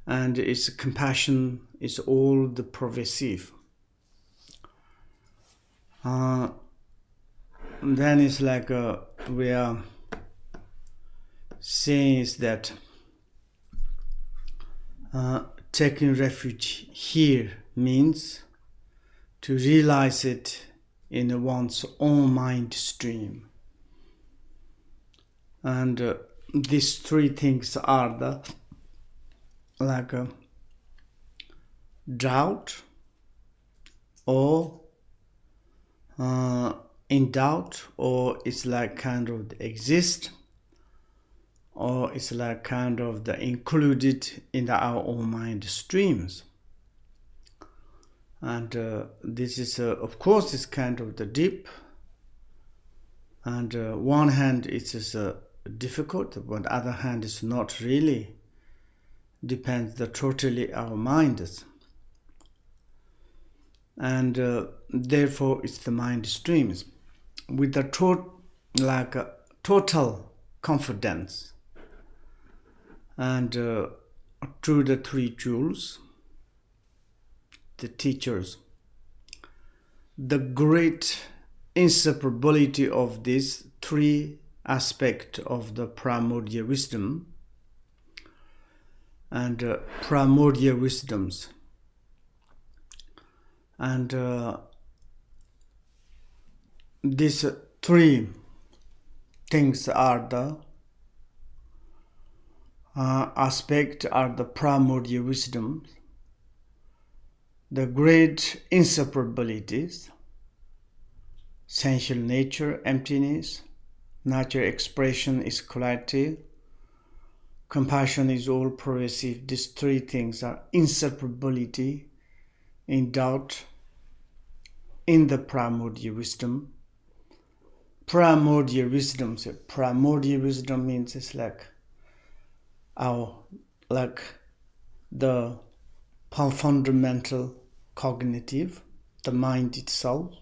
and its compassion is all the pervasive. Then it's like we are saying is that taking refuge here means to realize it in one's own mind stream. And these three things are the doubt, or in doubt, or it's like kind of exist, or it's like kind of the included in our own mind streams. And this is of course is kind of the deep, and one hand it is difficult, but the other hand is not really, depends the totally our minds. And therefore it's the mind streams with the total confidence, and through the three jewels, the teachers, the great inseparability of these three aspects of the primordial wisdom and primordial wisdoms. And these three things are the aspect are the primordial wisdoms, the great inseparabilities, essential nature, emptiness, natural expression is clarity, compassion is all pervasive. These three things are inseparability in doubt, in the primordial wisdom. Primordial wisdom means it's like the fundamental cognitive, the mind itself,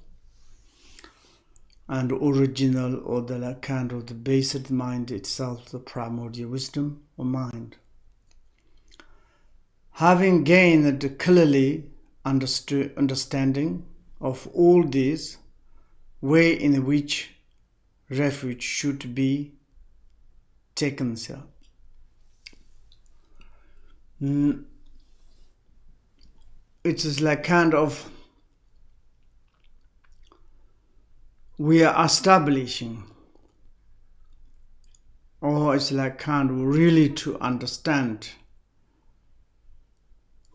and original, or the kind of the basic mind itself, the primordial wisdom or mind. Having gained clearly understanding of all these, way in which refuge should be taken. It is like kind of we are establishing, or it's like kind of really to understand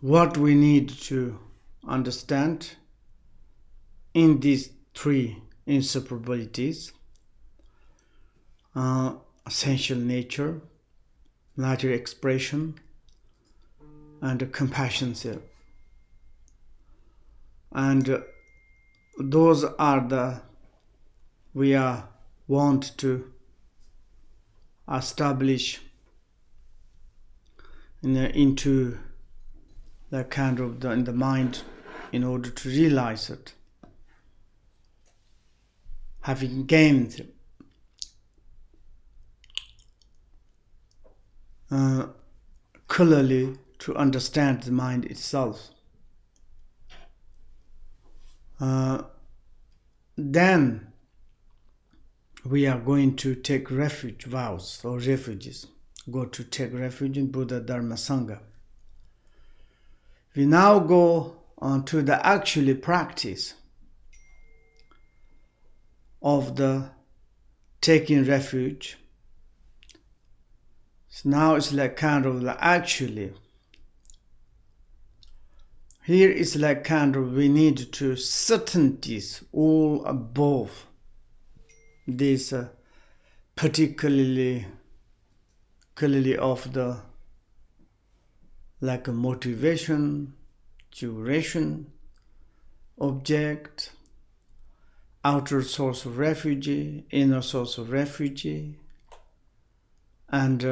what we need to understand in these three inseparabilities, essential nature, natural expression, and compassion. And those are the we are want to establish into the kind of in the mind in order to realize it. Having gained clearly to understand the mind itself, then we are going to take refuge vows or refuges. Go to take refuge in Buddha, Dharma, Sangha. We now go on to the actual practice of the taking refuge. So now it's like kind of the actually. Here is like kind of we need to certainties all above this particularly clearly of the like a motivation, duration, object, outer source of refuge, inner source of refuge, and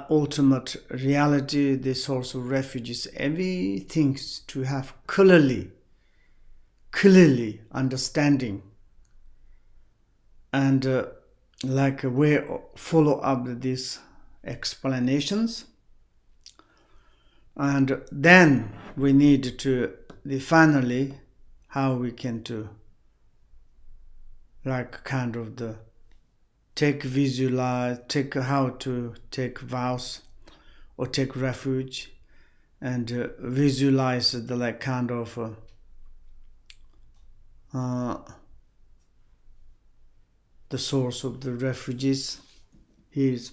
ultimate reality, the source of refuge is everything to have clearly understanding, and like a way follow up these explanations. And then we need to finally how we can do like kind of the take how to take vows or take refuge and visualize the like kind of the source of the refugees. Is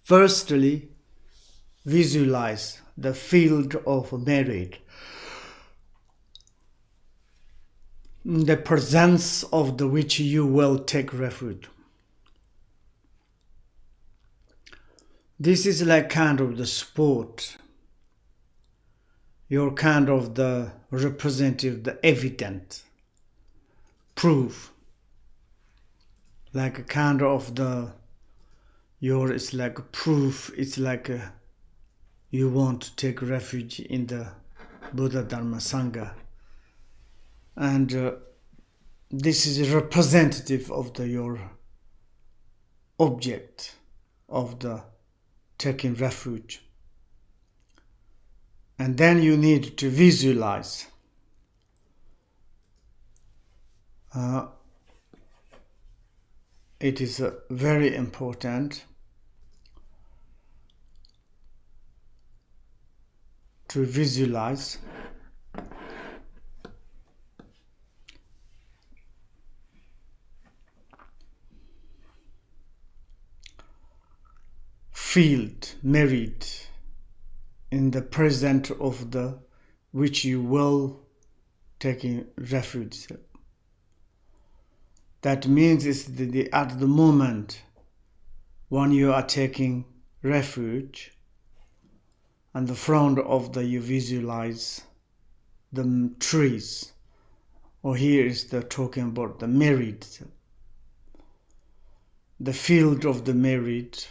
firstly visualize the field of merit, the presence of the which you will take refuge. This is like kind of the sport. You're kind of the representative, the evident proof. Like a kind of the it's like a proof. It's like you want to take refuge in the Buddha Dharma Sangha. And this is representative of your object of the taking refuge. And then you need to visualize it is very important to visualize field merit in the present of the which you will taking refuge. That means is at the moment when you are taking refuge, and the front of you visualize the trees, or here is the talking about the merit, the field of the merit.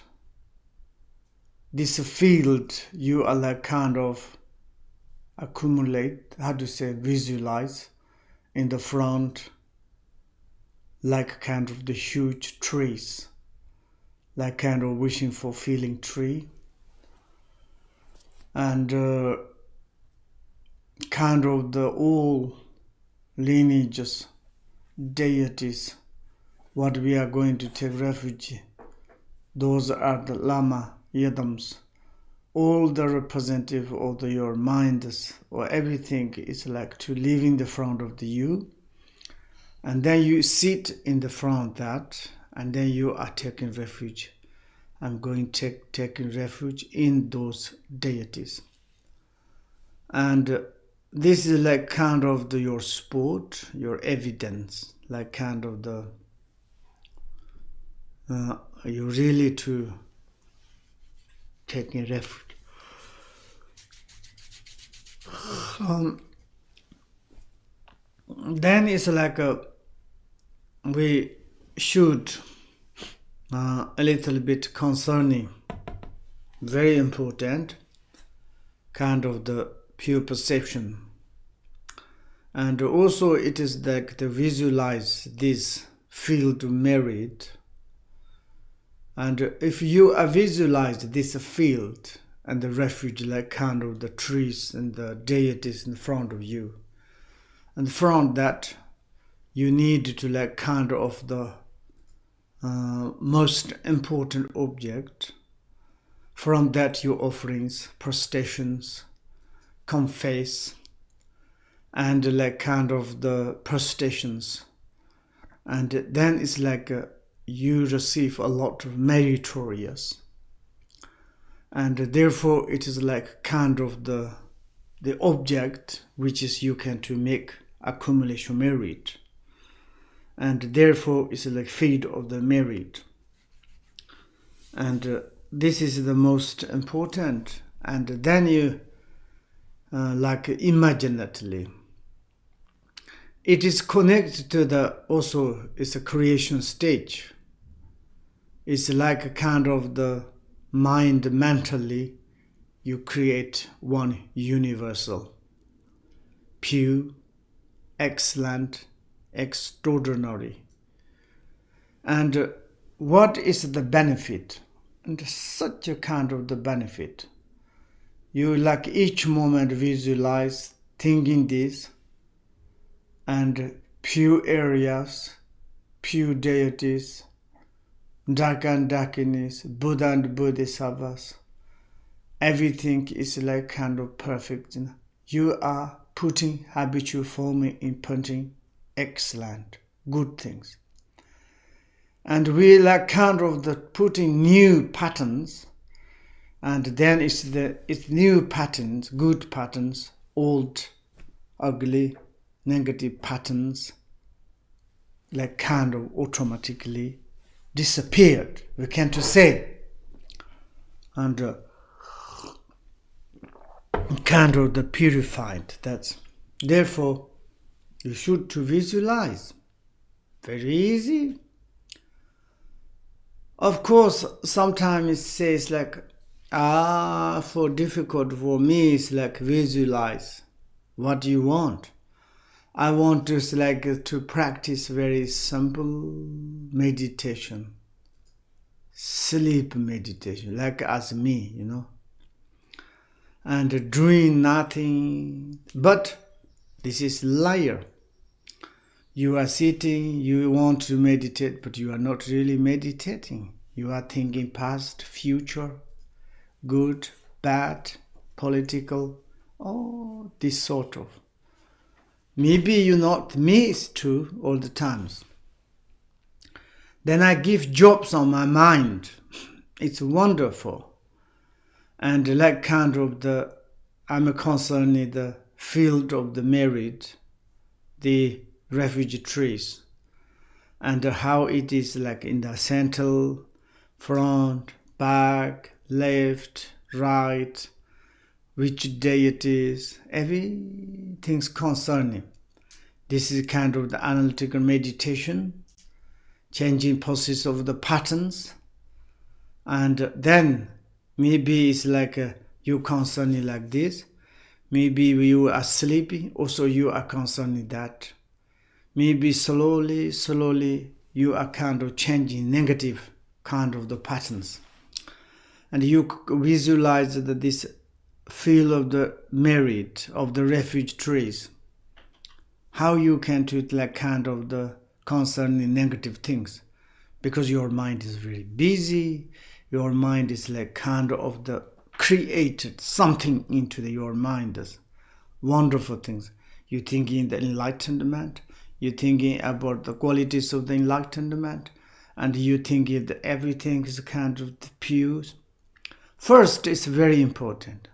This field you are like kind of accumulate, visualize in the front, like kind of the huge trees, like kind of wishing fulfilling tree, and kind of the all lineages, deities, what we are going to take refuge. Those are the Lama, Yadams, all the representative of your minds or everything is like to live in the front of you. And then you sit in the front of that, and then you are taking refuge. I'm going to taking refuge in those deities. And this is like kind of your sport, your evidence, like kind of you really to taking refuge. Then it's like we should a little bit concerning, very important, kind of the pure perception. And also it is like to visualize this field merit. And if you visualize this field and the refuge, like kind of the trees and the deities in front of you, and from that you need to like kind of the most important object. From that your offerings, prostrations, confess, and like kind of the prostrations. And then it's like you receive a lot of meritorious. And therefore it is like kind of the object which is you can to make accumulation merit. And therefore it's like feed of the merit. And this is the most important. And then you like imaginatively, it is connected to also it's a creation stage. It's like a kind of the mind mentally you create one universal, pure, excellent, extraordinary. And what is the benefit? And such a kind of the benefit. You like each moment visualize thinking this, and pure areas, pure deities, dark and darkness, Buddha and Bodhisattvas. Everything is like kind of perfect. You are putting habitual forming in putting excellent, good things. And we like kind of the putting new patterns, and then it's new patterns, good patterns, old, ugly, negative patterns, like kind of automatically disappeared, we can to say. And kind of the purified. That's therefore you should to visualize. Very easy. Of course, sometimes it says like, for difficult for me it's like visualize what you want. I want to practice very simple meditation, sleep meditation, like as me, and doing nothing. But this is liar. You are sitting, you want to meditate, but you are not really meditating. You are thinking past, future, good, bad, political, this sort of. Maybe you not miss too all the times. Then I give jobs on my mind. It's wonderful. And like kind of I'm concerned in the field of the merit, the refugee trees, and how it is like in the center, front, back, left, right, which deities, everything's concerning. This is kind of the analytical meditation, changing poses of the patterns, and then maybe it's like you concerning like this. Maybe you are sleepy, also you are concerning that. Maybe slowly you are kind of changing negative kind of the patterns. And you visualize that this field of the merit of the refuge trees. How you can do it like kind of the concerning negative things. Because your mind is very busy, your mind is like kind of the created something into your mind. Wonderful things. You're thinking the enlightenment, you're thinking about the qualities of the enlightenment, and you think that everything is kind of pure. First, it's very important.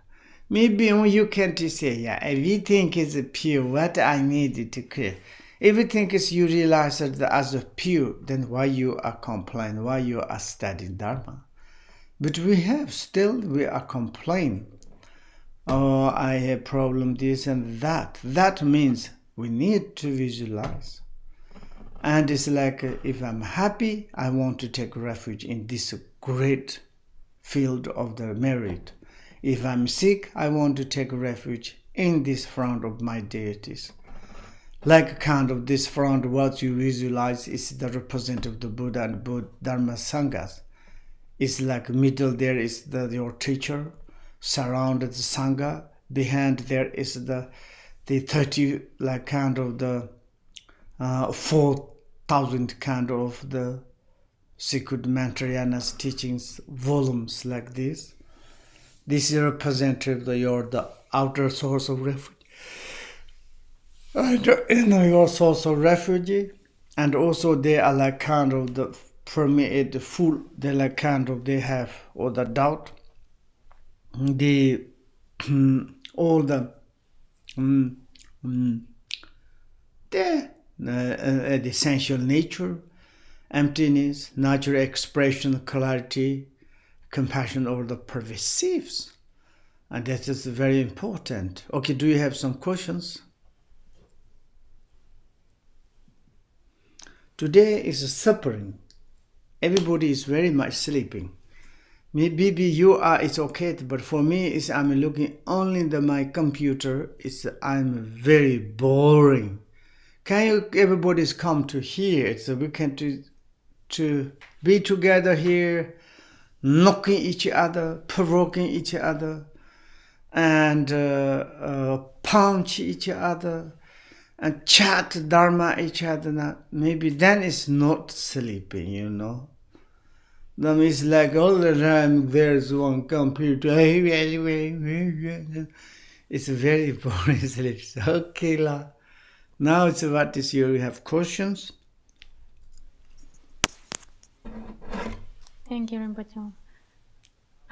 Maybe you can't say, everything is pure, what I need to clear. Everything is you realize that as pure, then why you are complaining, why you are studying Dharma? But we are complaining. I have problem this and that. That means we need to visualize. And it's like, if I'm happy, I want to take refuge in this great field of the merit. If I'm sick, I want to take refuge in this front of my deities. Like kind of this front, what you visualize is the representative of the Buddha and Dharma Sanghas. It's like middle there is your teacher, surrounded the Sangha. Behind there is the 30, like kind of the 4,000 kind of the secret Mantrayana's teachings, volumes like this. This is representative of the outer source of refuge. And your source of refuge, and also they are like kind of the permeate the full. They like kind of they have all the doubt. The all the essential nature, emptiness, natural expression, clarity, compassion over the pervasives, and that is very important. Okay, do you have some questions? Today is suffering. Everybody is very much sleeping. Maybe you are, it's okay, but for me, I'm looking only at my computer. I'm very boring. Can you, everybody's come to here, so we can to be together here, knocking each other, provoking each other, and punch each other and chat dharma each other. Now, maybe then it's not sleeping, you know. Then it's like all the time there's one computer. It's very boring sleep. Okay, la. Now it's what is you have questions? Thank you, Rinpoche.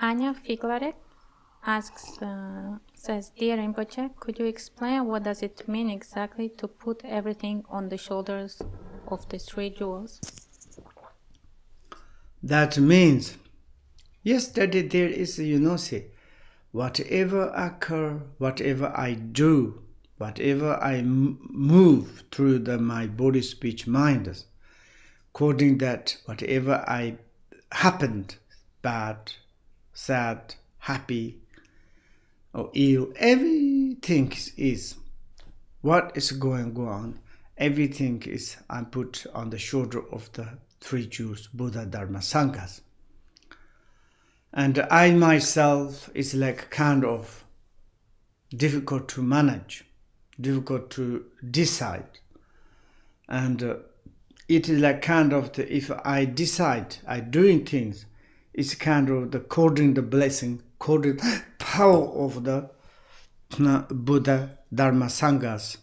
Anya Fiklarek says, Dear Rinpoche, could you explain what does it mean exactly to put everything on the shoulders of the three jewels? That means, yesterday there is, say, whatever occur, whatever I do, whatever I move through my body, speech, mind, according that whatever I happened, bad, sad, happy, or ill, everything is what is going on. Everything is I put on the shoulder of the three Jews, Buddha, Dharma, Sanghas. And I myself is like kind of difficult to manage, difficult to decide. And it is like kind of if I decide, I doing things, it's kind of the according the blessing, according the power of the Buddha, Dharma, Sanghas,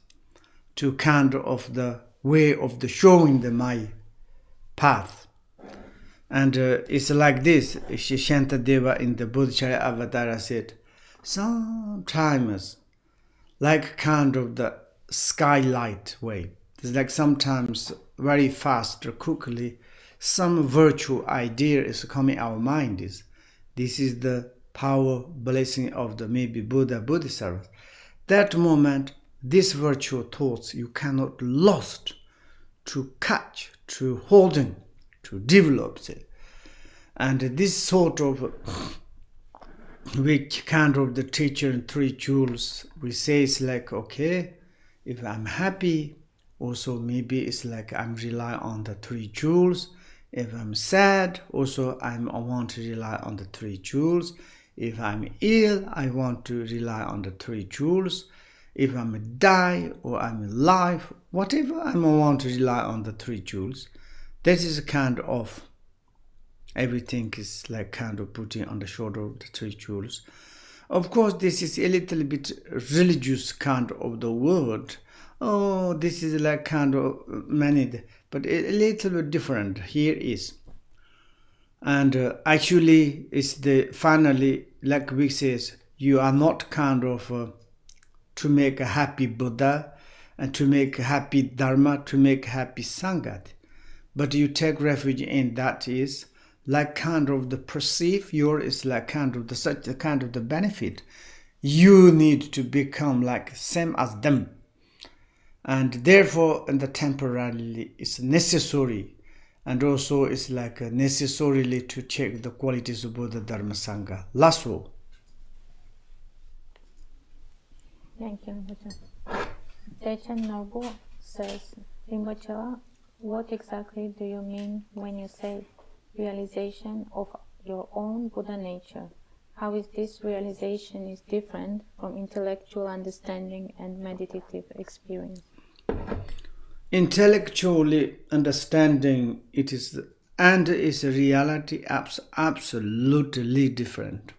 to kind of the way of the showing my path. And it's like this. Shantadeva in the Buddhacharya Avatara said, sometimes like kind of the skylight way. It's like sometimes very fast or quickly some virtue idea is coming our mind. This is the power blessing of the maybe Buddha, Bodhisattva. That moment, this virtue thoughts you cannot lost to catch, to holding, to develop it. And this sort of which kind of the teacher in three jewels, we say it's like, okay, if I'm happy, also maybe it's like I'm rely on the three jewels. If I'm sad, also I want to rely on the three jewels. If I'm ill, I want to rely on the three jewels. If I'm die or I'm alive, whatever I want to rely on the three jewels. That is kind of everything is like kind of putting on the shoulder of the three jewels. Of course, this is a little bit religious kind of the word. Oh, this is like kind of many, but a little bit different. Here is. And actually, it's the finally, like we says, you are not kind of to make a happy Buddha and to make a happy Dharma, to make a happy Sangha. But you take refuge in that is like kind of the perceive your is like kind of the such a kind of the benefit. You need to become like same as them. And therefore, in the temporarily, it's necessary. And also, it's like necessarily to check the qualities of Buddha, Dharma, Sangha. Last one. Thank you, Rinpoche. Dzogchen Nobu says, Rinpoche, what exactly do you mean when you say realization of your own Buddha nature? How is this realization is different from intellectual understanding and meditative experience? Intellectually understanding it is and is a reality absolutely different.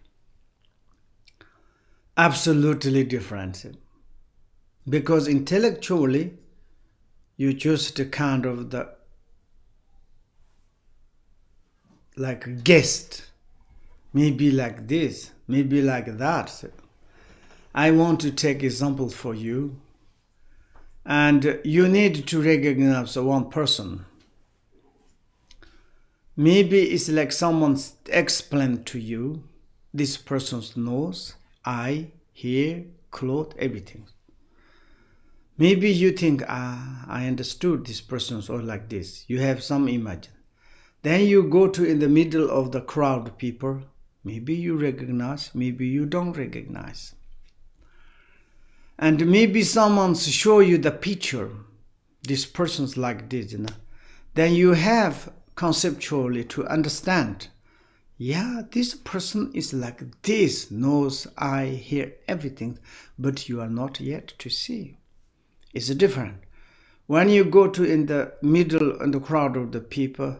Absolutely different. Because intellectually you just kind of the like guessed, maybe like this, maybe like that. I want to take example for you. And you need to recognize one person. Maybe it's like someone explained to you, this person's nose, eye, hair, clothes, everything. Maybe you think, I understood this person's all like this. You have some image. Then you go to in the middle of the crowd people. Maybe you recognize, maybe you don't recognize. And maybe someone show you the picture, this person's like this, then you have conceptually to understand yeah, this person is like this, knows, I hear everything, but you are not yet to see. It's different. When you go to in the middle in the crowd of the people,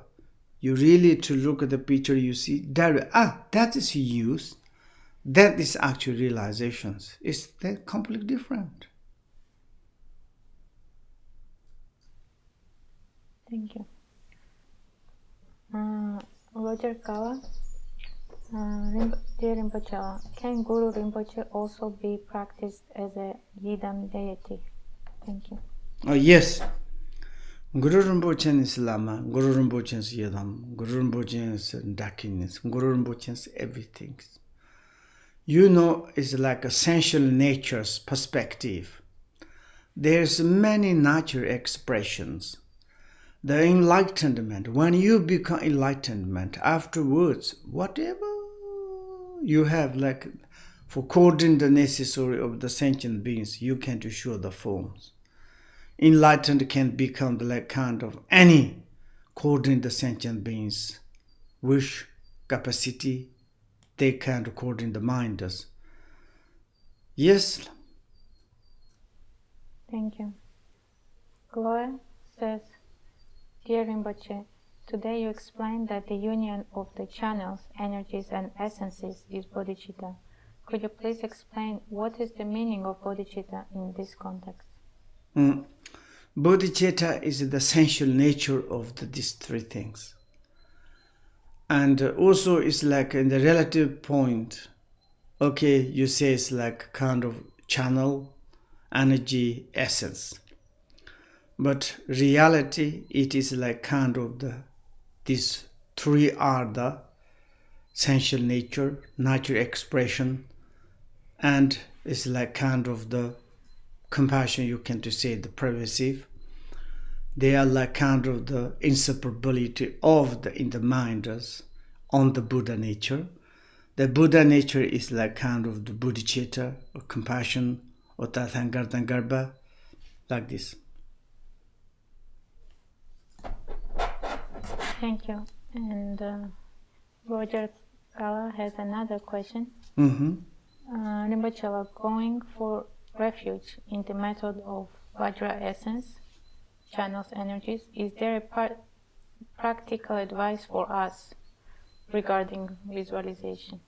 you really to look at the picture, you see that is use. That is actual realizations. It's that completely different. Thank you. Roger Kala, dear Rinpoche, can Guru Rinpoche also be practiced as a Yidam deity? Thank you. Oh yes. Guru Rinpoche is Lama, Guru Rinpoche is Yidam, Guru Rinpoche is Dakinis, Guru Rinpoche is everything. You know, it's like essential nature's perspective. There's many nature expressions. The enlightenment, when you become enlightenment, afterwards, whatever you have, like for according the necessary of the sentient beings, you can to show the forms. Enlightened can become like kind of any according the sentient beings wish, capacity, they can according the mind does. Yes. Thank you. Chloe says, dear Rinpoche, today you explained that the union of the channels, energies and essences is bodhicitta. Could you please explain what is the meaning of bodhicitta in this context? Bodhicitta is the essential nature of these three things. And also it's like in the relative point, okay, you say it's like kind of channel, energy, essence. But reality, it is like kind of these three are the essential nature, natural expression, and it's like kind of the compassion, you can to say the pervasive. They are like kind of the inseparability of in the mind on the Buddha nature. The Buddha nature is like kind of the bodhicitta or compassion or tathangartha, like this. Thank you. And Roger Kala has another question. Rinpoche, going for refuge in the method of Vajra essence, channels energies, is there a practical advice for us regarding visualization?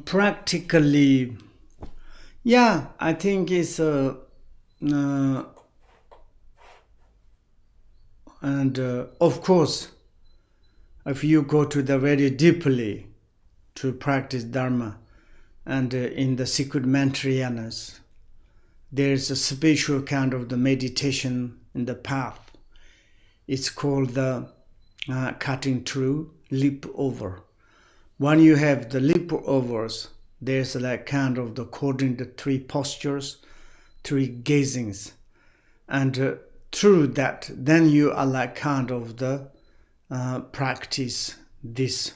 Practically, yeah, I think it's and of course, if you go to the very deeply to practice Dharma, and in the secret Mantrayanas, there's a special kind of the meditation in the path. It's called the cutting through, leap over. When you have the leap overs, there's like kind of the according the three postures, three gazings, and through that, then you are like kind of the practice this,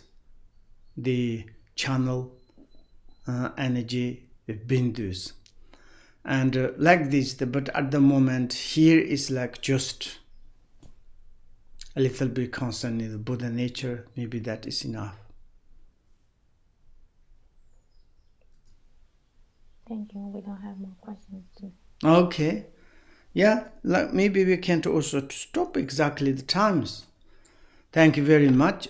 the channel energy bindus, and like this. But at the moment, here is like just a little bit concerned in the Buddha nature. Maybe that is enough. Thank you. We don't have more questions too. Okay. Yeah, like maybe we can also stop exactly the times. Thank you very much.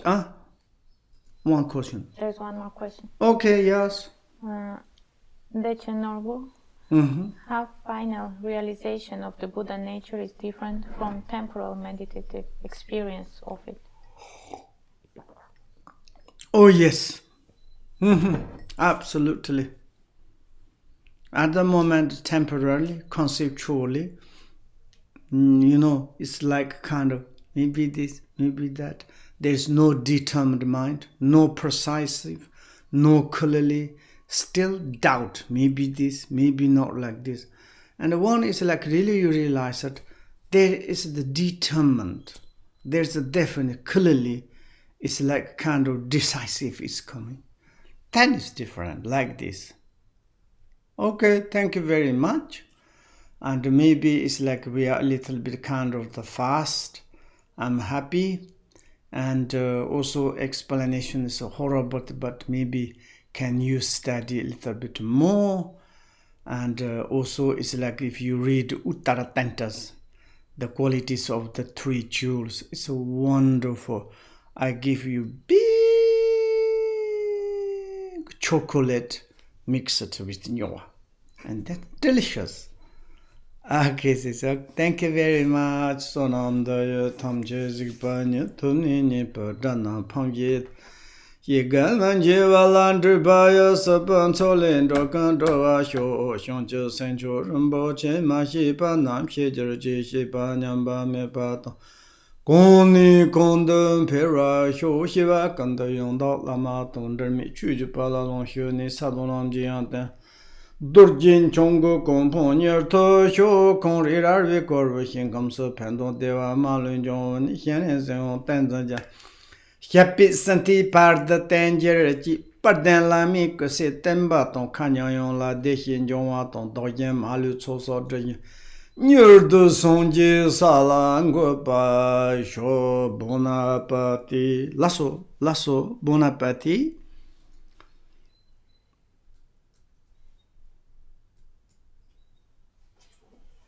One question. There's one more question. Okay, yes. Dzogchen Norbu, how final realization of the Buddha nature is different from temporal meditative experience of it? Oh yes. Absolutely. At the moment, temporarily, conceptually, it's like kind of maybe this, maybe that. There's no determined mind, no precisive, no clearly, still doubt, maybe this, maybe not like this. And one is like really you realize that there is the determined, there's a definite, clearly, it's like kind of decisive is coming. That is different, like this. Okay, thank you very much. And maybe it's like we are a little bit kind of the fast. I'm happy. And also explanation is horrible, but maybe can you study a little bit more? And also it's like if you read Uttara Tantas, the qualities of the three jewels, it's wonderful. I give you big chocolate mixed with nyowa, and that's delicious. Okay, so thank you very much. Sonamda Tamje Zigbanya Tunini Perdana Pamye Yigalan Jivalandri Baya Saban Solin Dokandova Sho Shonjo Senjo Rumboche Mashipa Nam Shijirji Shipa Nyamba Mepato Koni Kondun Pera Sho Shiva Kanda Yonda Lama Tundermi Chujipala Long Shuni Sadonam Jiante Durjin Chongo Componier To Sho Kong Rirar Vikor Shingam So Pendo Deva Malun Jon Hian Zen Tanzanja Happy Santi Par the Tanger Parden Lami Que Se Temba Ton Kanyon La Dehin Jonwa Ton Doyen Malu Soso Drin Nyurdu Sonji Salango Pa Sho Bonaparte Lasso Bonaparte